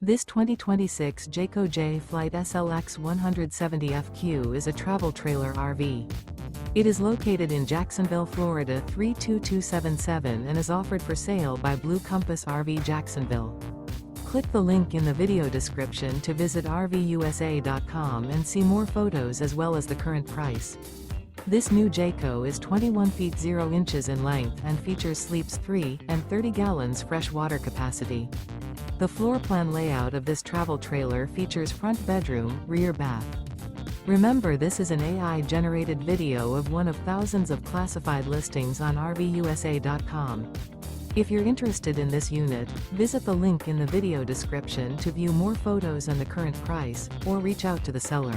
This 2026 Jayco Jay Flight SLX 170FQ is a travel trailer RV. It is located in Jacksonville, Florida 32277 and is offered for sale by Blue Compass RV Jacksonville. Click the link in the video description to visit RVUSA.com and see more photos as well as the current price. This new Jayco is 21 feet 0 inches in length and features sleeps 3 and 30 gallons fresh water capacity. The floor plan layout of this travel trailer features front bedroom, rear bath. Remember, this is an AI-generated video of one of thousands of classified listings on RVUSA.com. If you're interested in this unit, visit the link in the video description to view more photos and the current price, or reach out to the seller.